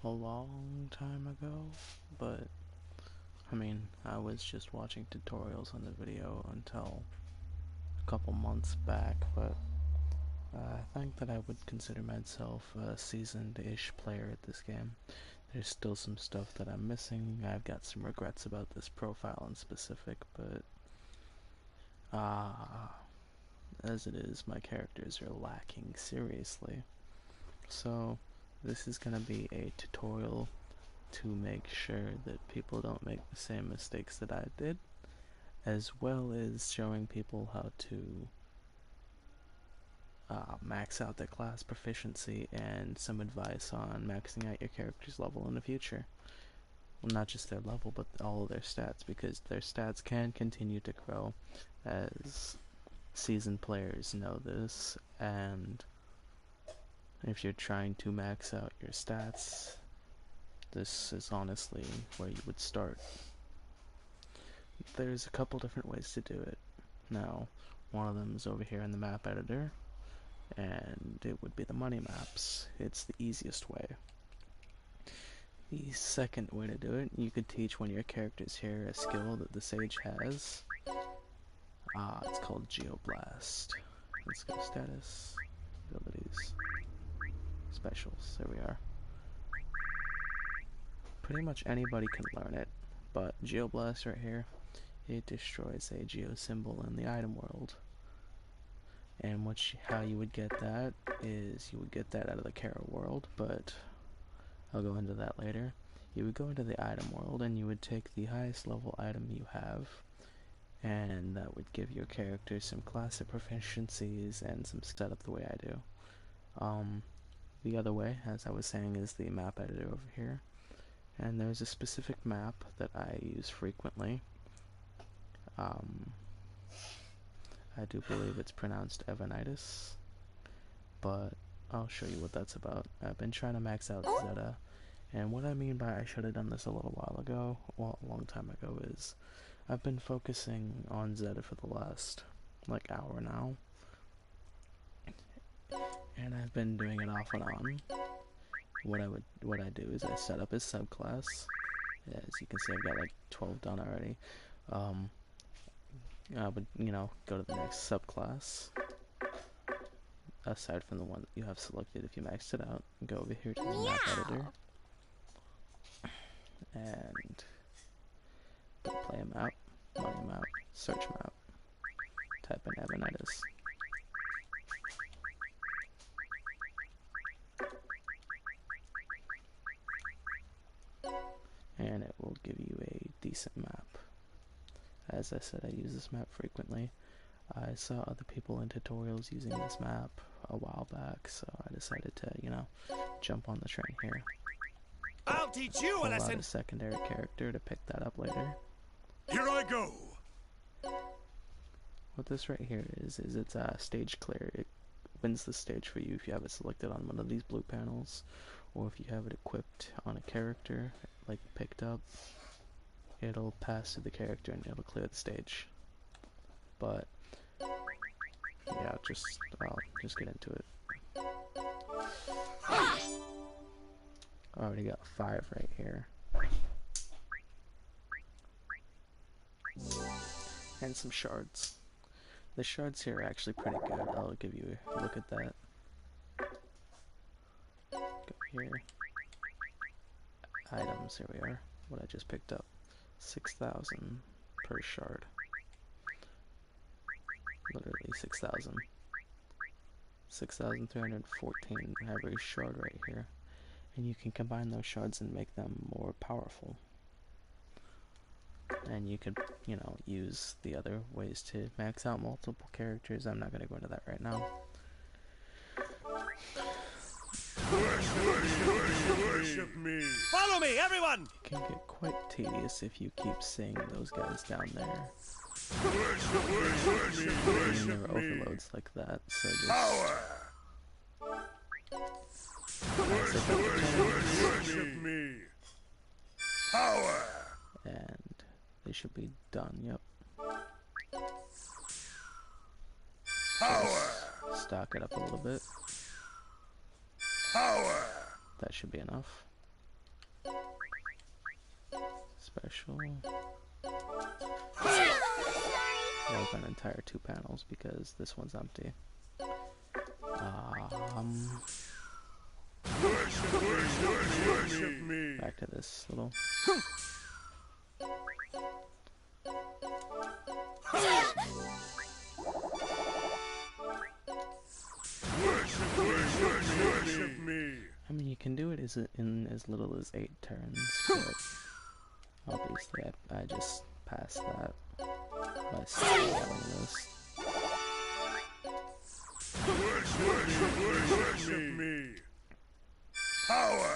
long time ago, but I mean, I was just watching tutorials on the video until a couple months back, but I think that I would consider myself a seasoned-ish player at this game. There's still some stuff that I'm missing. I've got some regrets about this profile in specific, but as it is, my characters are lacking seriously. So this is going to be a tutorial to make sure that people don't make the same mistakes that I did, as well as showing people how to max out their class proficiency and some advice on maxing out your character's level in the future. Well, not just their level, but all of their stats, because their stats can continue to grow as seasoned players know this, and if you're trying to max out your stats, this is honestly where you would start. There's a couple different ways to do it. Now, one of them is over here in the map editor, and it would be the money maps. It's the easiest way. The second way to do it, you could teach one of your characters here a skill that the sage has. It's called Geoblast. Let's go status, abilities, specials, there we are. Pretty much anybody can learn it, but Geoblast right here, it destroys a geo symbol in the item world. And how you would get that is you would get that out of the Kara world, but I'll go into that later. You would go into the item world and you would take the highest level item you have, and that would give your character some classic proficiencies and some setup the way I do. The other way, as I was saying, is the map editor over here. And there's a specific map that I use frequently. I do believe it's pronounced Evanitis, but I'll show you what that's about. I've been trying to max out Zeta, and what I mean by I should have done this a little while ago, well, a long time ago, is I've been focusing on Zeta for the last, like, hour now, and I've been doing it off and on. What I do is I set up his subclass. As you can see, I've got like 12 done already. I would, go to the next subclass, aside from the one that you have selected if you maxed it out. Go over here to the map editor, and play a map, money map, search map, type in Evanitis. And it will give you a decent map. As I said, I use this map frequently. I saw other people in tutorials using this map a while back, so I decided to, jump on the train here. I'll teach you a lesson! Pull out a secondary character to pick that up later. Here I go! What this right here is it's stage clear. It wins the stage for you if you have it selected on one of these blue panels, or if you have it equipped on a character, like picked up. It'll pass through the character and it'll clear the stage. But yeah, I'll just get into it. I already got 5 right here. And some shards. The shards here are actually pretty good. I'll give you a look at that. Go here. Items, here we are. What I just picked up. 6,000 per shard. Literally 6,000. 6,314 every shard right here. And you can combine those shards and make them more powerful. And you could, use the other ways to max out multiple characters. I'm not going to go into that right now. Worship me! Follow me, everyone! It can get quite tedious if you keep seeing those guys down there. There are overloads like that, so just... Power! Worship me! Power! And they should be done, yep. Power! Stock it up a little bit. Power! That should be enough. special. Like an entire 2 panels because this one's empty. Worship me. Back to this little. Worship me. I mean, you can do it in as little as 8 turns, but obviously I just passed that by selling this. Worship me. Power.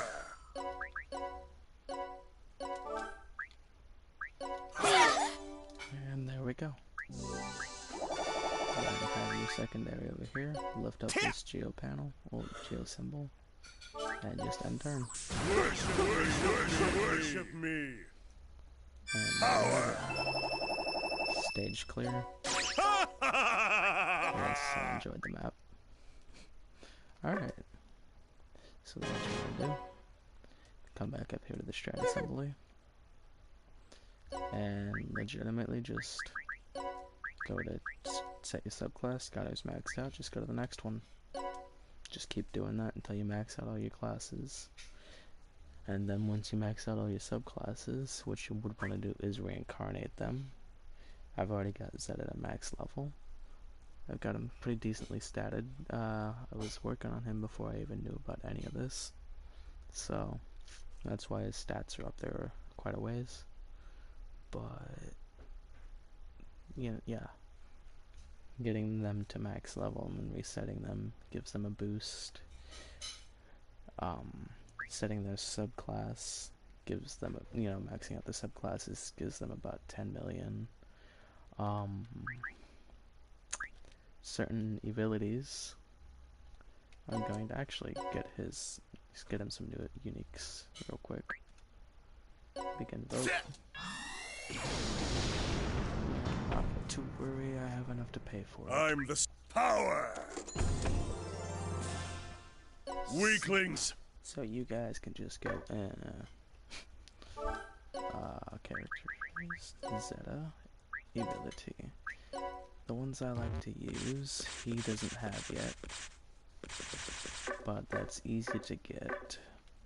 And there we go. You have your secondary over here. Lift up this geo panel, or geo symbol, and just end turn. Worship me. And Power. Stage clear. Yes, I enjoyed the map. Alright. So what you want to do, come back up here to the strat assembly, and legitimately just go to set your subclass. Got ours maxed out, just go to the next one. Just keep doing that until you max out all your classes. And then once you max out all your subclasses, what you would want to do is reincarnate them. I've already got Zed at a max level. I've got him pretty decently statted. I was working on him before I even knew about any of this. So that's why his stats are up there quite a ways. But yeah. Getting them to max level and resetting them gives them a boost. Setting their subclass gives them, maxing out the subclasses gives them about 10 million. Certain abilities, I'm going to actually get him some new uniques real quick. Begin vote. Not to worry, I have enough to pay for it. I'm the power. Weaklings. So you guys can just go characters, Zeta, ability. The ones I like to use, he doesn't have yet, but that's easy to get,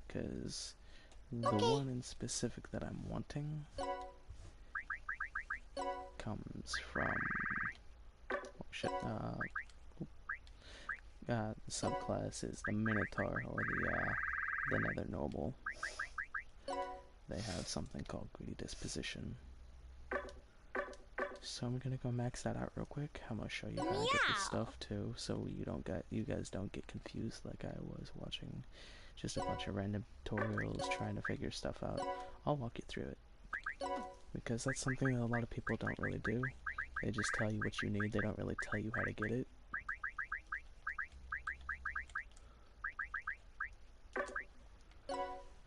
because the one in specific that I'm wanting comes from, the subclass is the Minotaur, or the Nether Noble. They have something called Greedy Disposition. So I'm gonna go max that out real quick. I'm gonna show you how to get this stuff too, so you guys don't get confused like I was watching just a bunch of random tutorials trying to figure stuff out. I'll walk you through it, because that's something that a lot of people don't really do. They just tell you what you need, they don't really tell you how to get it.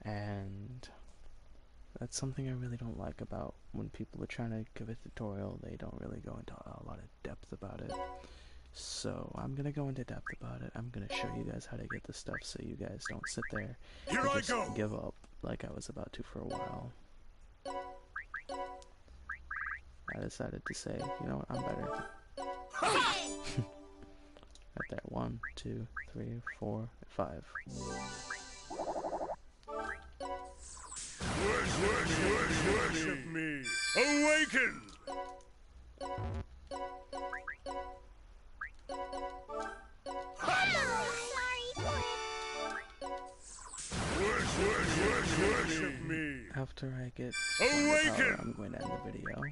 And that's something I really don't like about when people are trying to give a tutorial. They don't really go into a lot of depth about it. So I'm gonna go into depth about it. I'm gonna show you guys how to get the stuff so you guys don't sit there and just give up like I was about to for a while. I decided to say, you know what, I'm better. Right there, 1, 2, 3, 4, 5. Worship me. Awaken. Worship me. After I get Awaken. power, I'm going to end the video,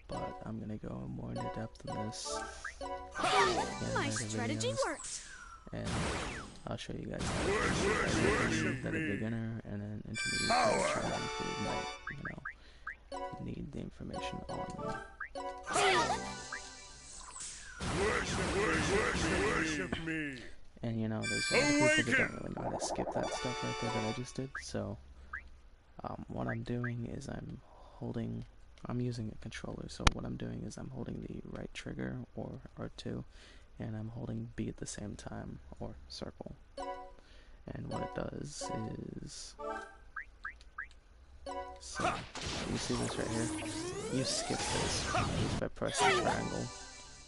but I'm going to go more into depth in this. My strategy worked. And I'll show you guys how to do everything that a beginner and an intermediate player who might, need the information on. Worship me. And there's a lot of people that don't really know how to skip that stuff right there that I just did. So what I'm doing is I'm using a controller, so what I'm doing is I'm holding the right trigger, or R2, and I'm holding B at the same time, or circle. And what it does is, so you see this right here? You skip this just by pressing triangle.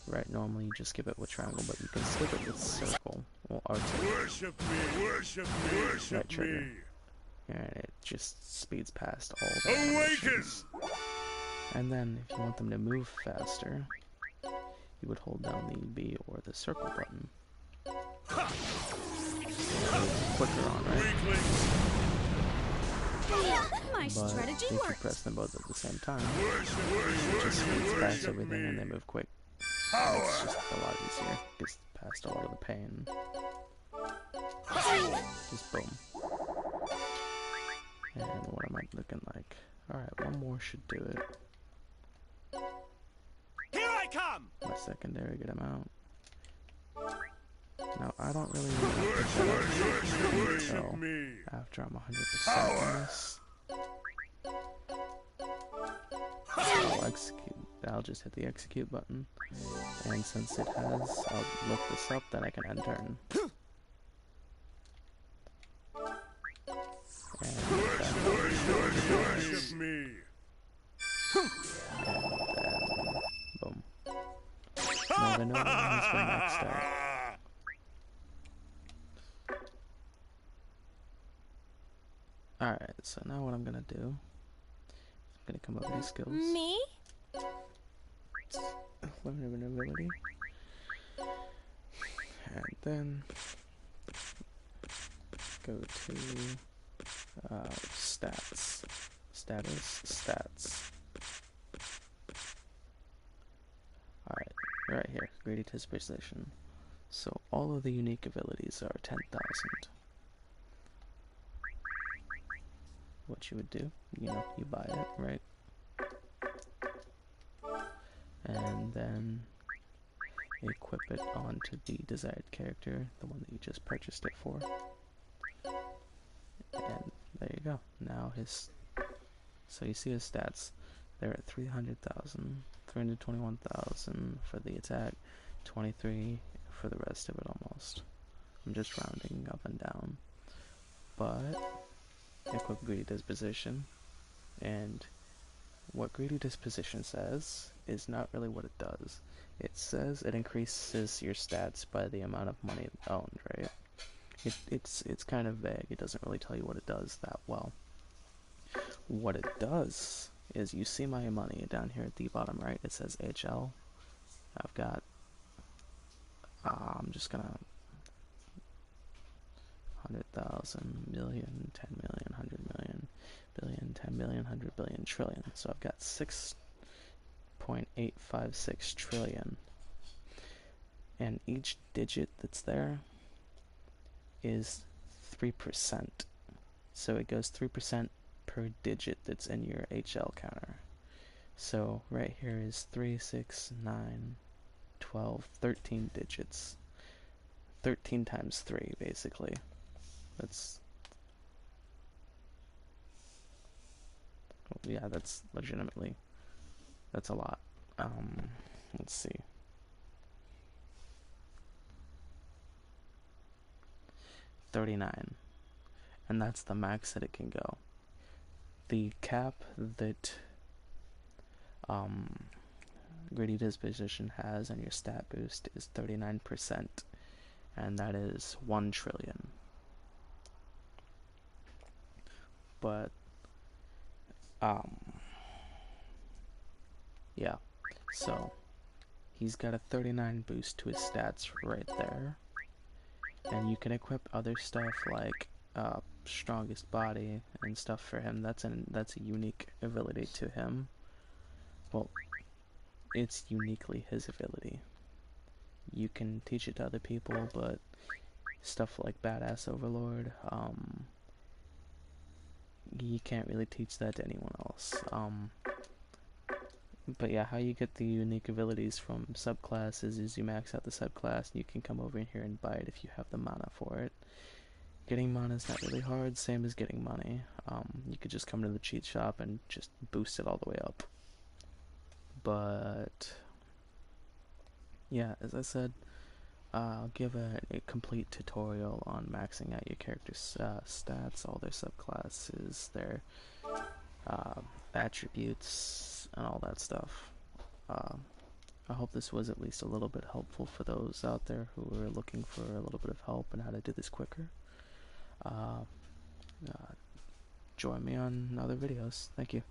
Right, normally you just skip it with triangle, but you can skip it with circle. Well, R2. Worship me, worship me, worship Right trigger. me. And it just speeds past all the Awaken! animations. And then, if you want them to move faster, you would hold down the B or the circle button. Quicker on, right? My But strategy if you works. press them both at the same time, Worship, it just speeds past worship everything and me. they move quick. It's just a lot easier. Gets past a lot of the pain. Just boom. And what am I looking like? Alright, one more should do it. Here I come! My secondary, get him out. Now, I don't really want to pick that up until me. after I'm 100% on this. I'll execute. I'll just hit the execute button. And since it has, I'll look this up, then I can end turn. And Worship me. boom. Now the note has been maxed out. Alright, so now what I'm gonna do, I'm gonna come over to skills. Me? Limited ability. And then go to stats. Status, stats. Alright, right here, greedy disposition. So all of the unique abilities are 10,000. What you would do, you know, you buy it, right? And then equip it onto the desired character, the one that you just purchased it for. And there you go. Now his, so you see his stats, they're at 300,000, 321,000 for the attack, 23 for the rest of it almost. I'm just rounding up and down. But equip greedy disposition, and what greedy disposition says is not really what it does. It says it increases your stats by the amount of money owned, right? It's kind of vague. It doesn't really tell you what it does that well. What it does is, you see my money down here at the bottom right, it says HL. I've got, I'm just gonna 100,000, million, 10 million, 100 million, billion, 10 billion, 100 billion, trillion. So I've got 6.856 trillion. And each digit that's there is 3%. So it goes 3% per digit that's in your HL counter. So right here is 3, 6, 9, 12, 13 digits. 13 times 3, basically. That's, yeah, that's legitimately, that's a lot. Let's see. $39, and that's the max that it can go. The cap that greedy disposition has on your stat boost is 39%, and that is 1 trillion. But yeah, so he's got a 39 boost to his stats right there, and you can equip other stuff like strongest body and stuff for him. That's a unique ability to him. Well, it's uniquely his ability. You can teach it to other people, but stuff like Badass Overlord, you can't really teach that to anyone else. But yeah, how you get the unique abilities from subclasses is you max out the subclass, and you can come over in here and buy it if you have the mana for it. Getting mana is not really hard, same as getting money. You could just come to the cheat shop and just boost it all the way up. But yeah, as I said, I'll give a complete tutorial on maxing out your character's stats, all their subclasses, their attributes, and all that stuff. I hope this was at least a little bit helpful for those out there who are looking for a little bit of help and how to do this quicker. Uh, Join me on other videos. Thank you.